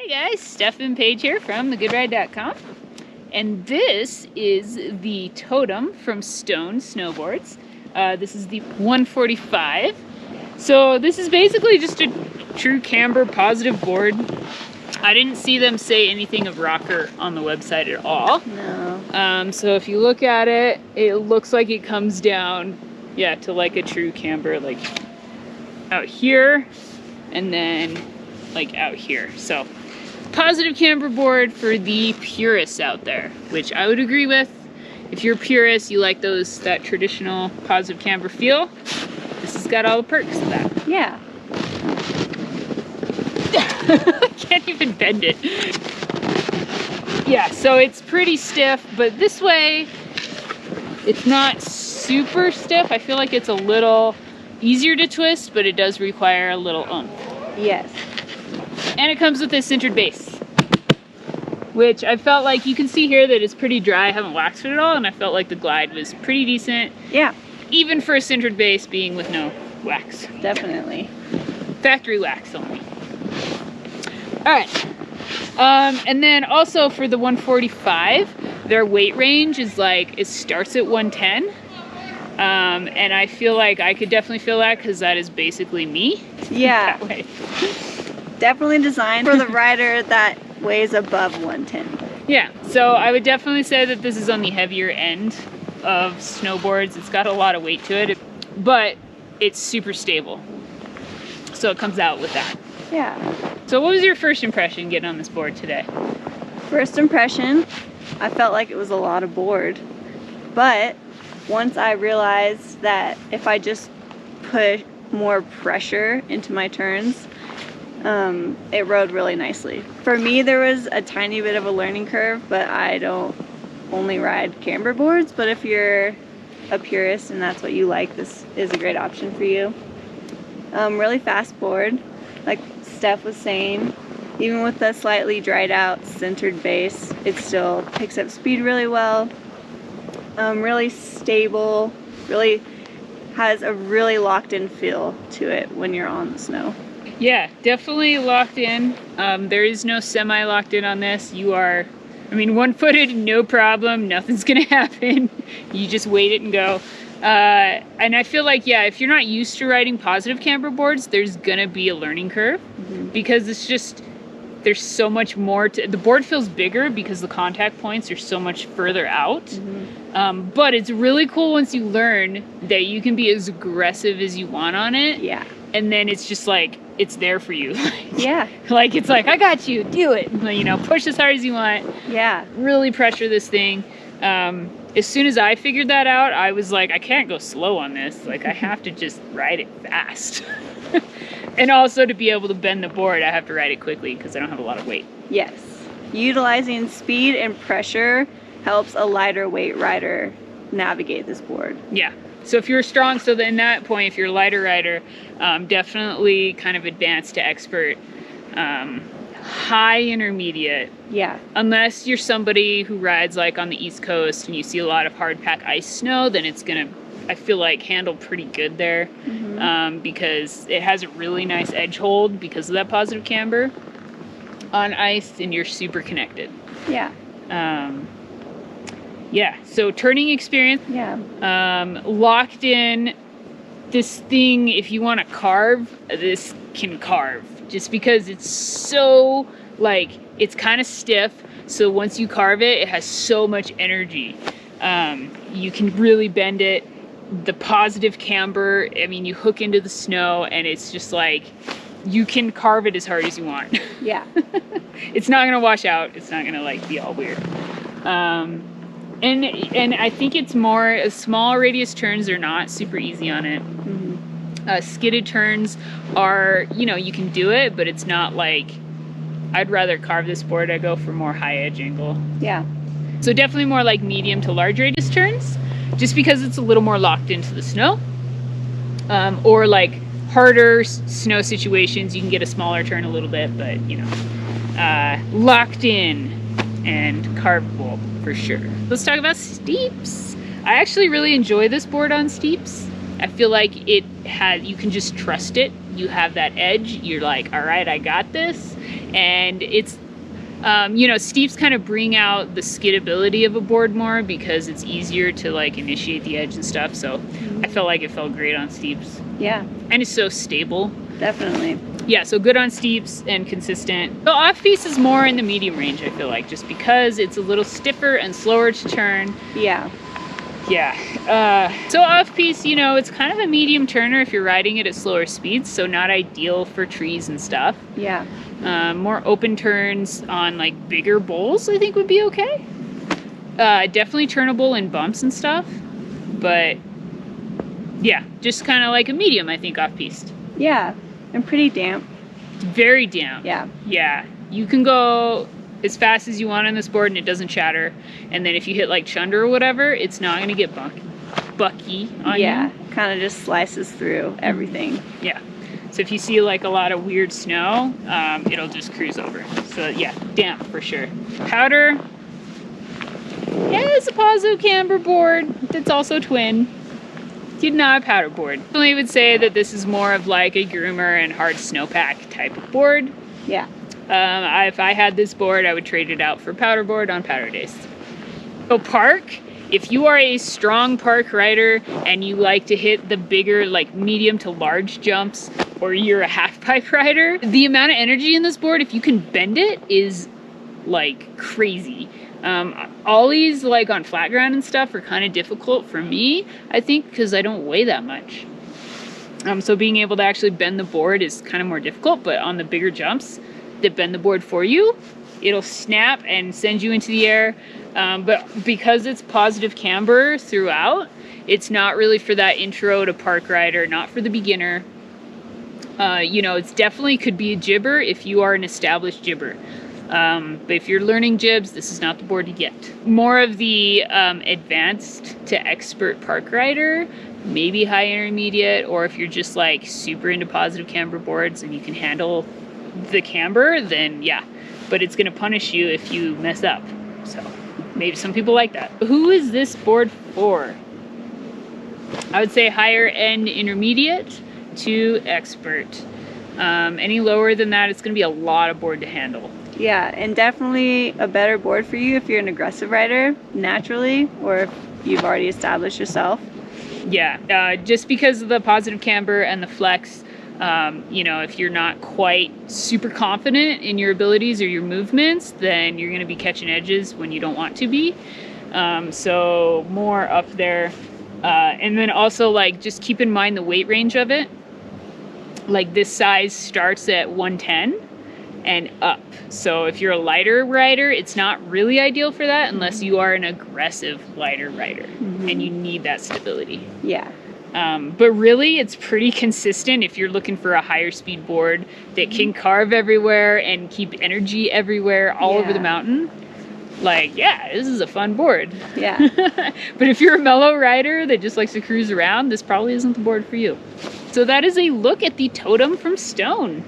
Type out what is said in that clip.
Hey guys, Steph and Paige here from thegoodride.com, and this is the Totem from Stone Snowboards. This is the 145. So this is basically just a true camber positive board. I didn't see them say anything of rocker on the website at all. No. So if you look at it, it looks like it comes down, yeah, to like a true camber, like out here, and then like out here. So positive camber board for the purists out there, which I would agree with. If you're a purist, you like that traditional positive camber feel, this has got all the perks of that. Yeah. I can't even bend it. Yeah, so it's pretty stiff, but this way it's not super stiff. I feel like it's a little easier to twist, but it does require a little oomph. Yes. And it comes with a sintered base, which I felt like, you can see here that it's pretty dry. I haven't waxed it at all, and I felt like the glide was pretty decent. Yeah. Even for a sintered base being with no wax. Definitely. Factory wax only. Alright. And then also for the 145, their weight range is like, it starts at 110. And I feel like I could definitely feel that because that is basically me. Yeah. That way. Definitely designed for the rider that weighs above 110. Yeah, so I would definitely say that this is on the heavier end of snowboards. It's got a lot of weight to it, but it's super stable. So it comes out with that. Yeah. So what was your first impression getting on this board today? First impression, I felt like it was a lot of board. But once I realized that if I just put more pressure into my turns, it rode really nicely. For me, there was a tiny bit of a learning curve, but I don't only ride camber boards. But if you're a purist and that's what you like, this is a great option for you. Really fast board, like Steph was saying. Even with the slightly dried out sintered base, it still picks up speed really well. Really stable, really has a really locked in feel to it when you're on the snow. Yeah, definitely locked in. There is no semi-locked in on this. You are, I mean, one-footed, no problem. Nothing's gonna happen. You just wait it and go. And I feel like, yeah, if you're not used to riding positive camber boards, there's gonna be a learning curve because it's just, there's so much more to, the board feels bigger because the contact points are so much further out. But it's really cool once you learn that you can be as aggressive as you want on it. Yeah. And then it's just like, it's there for you. Yeah. Like, it's like, I got you, do it. You know, push as hard as you want. Yeah. Really pressure this thing. As soon as I figured that out, I was like, I can't go slow on this. Like, I have to just ride it fast. And also to be able to bend the board, I have to ride it quickly because I don't have a lot of weight. Yes. Utilizing speed and pressure helps a lighter weight rider navigate this board. Yeah. So if you're strong, so then in that point, if you're a lighter rider, definitely kind of advanced to expert, high intermediate. Yeah. Unless you're somebody who rides like on the East Coast and you see a lot of hard pack ice snow, then it's gonna, I feel like, handle pretty good there, because it has a really nice edge hold because of that positive camber on ice, and you're super connected. Yeah. Yeah, so turning experience. Yeah. Locked in, this thing, if you want to carve, this can carve. Just because it's so, like, it's kind of stiff, so once you carve it, it has so much energy. You can really bend it. The positive camber, I mean, you hook into the snow, and it's just like, you can carve it as hard as you want. Yeah. It's not going to wash out. It's not going to, like, be all weird. And I think it's more, small radius turns are not super easy on it. Skidded turns are, you know, you can do it, but it's not like, I'd rather carve this board. I go for more high edge angle. Yeah. So definitely more like medium to large radius turns, just because it's a little more locked into the snow. Or like harder snow situations, you can get a smaller turn a little bit, but you know, locked in and carvable for sure. Let's talk about steeps. I actually really enjoy this board on steeps. I feel like it has, you can just trust it. You have that edge. You're like, all right, I got this. and it's you know, steeps kind of bring out the skiddability of a board more because it's easier to like initiate the edge and stuff. So I felt like it felt great on steeps. Yeah, And it's so stable. definitely. Yeah, so good on steeps and consistent. The off-piste is more in the medium range, I feel like, just because it's a little stiffer and slower to turn. Yeah. Yeah. So off-piste, you know, it's kind of a medium turner if you're riding it at slower speeds, so not ideal for trees and stuff. Yeah. More open turns on like bigger bowls, I think would be okay. Definitely turnable in bumps and stuff, but yeah, just kind of like a medium, I think, off-piste. Yeah. And pretty damp. It's very damp. Yeah. Yeah. You can go as fast as you want on this board and it doesn't shatter. And then if you hit like chunder or whatever, it's not going to get bucky on you. Yeah. Kind of just slices through everything. Yeah. So if you see like a lot of weird snow, it'll just cruise over. So yeah, damp for sure. Powder. Yeah, it's a positive camber board. It's also twin. Did not a powder board. I would say that this is more of like a groomer and hard snowpack type of board. Yeah. If I had this board, I would trade it out for powder board on powder days. So park, if you are a strong park rider and you like to hit the bigger, like medium to large jumps, or you're a half pipe rider, the amount of energy in this board, if you can bend it, is like crazy. Ollies like on flat ground and stuff are kind of difficult for me, I think, because I don't weigh that much. So being able to actually bend the board is kind of more difficult, but on the bigger jumps that bend the board for you, it'll snap and send you into the air. But because it's positive camber throughout, it's not really for that intro to park rider, not for the beginner. You know, it's definitely could be a jibber if you are an established jibber. But if you're learning jibs, this is not the board to get. More of the advanced to expert park rider, maybe high intermediate, or if you're just like super into positive camber boards and you can handle the camber, then yeah. But it's going to punish you if you mess up. So maybe some people like that. Who is this board for? I would say higher end intermediate to expert. Any lower than that, it's going to be a lot of board to handle. Yeah, and definitely a better board for you if you're an aggressive rider naturally, or if you've already established yourself. Yeah, just because of the positive camber and the flex, you know, if you're not quite super confident in your abilities or your movements, then you're going to be catching edges when you don't want to be. So more up there. And then also, like, just keep in mind the weight range of it. Like, this size starts at 110 and up. So if you're a lighter rider, it's not really ideal for that unless you are an aggressive lighter rider and you need that stability. Yeah. But really, it's pretty consistent if you're looking for a higher speed board that can carve everywhere and keep energy everywhere all over the mountain. Like, yeah, this is a fun board. Yeah. But if you're a mellow rider that just likes to cruise around, this probably isn't the board for you. So that is a look at the Totem from Stone.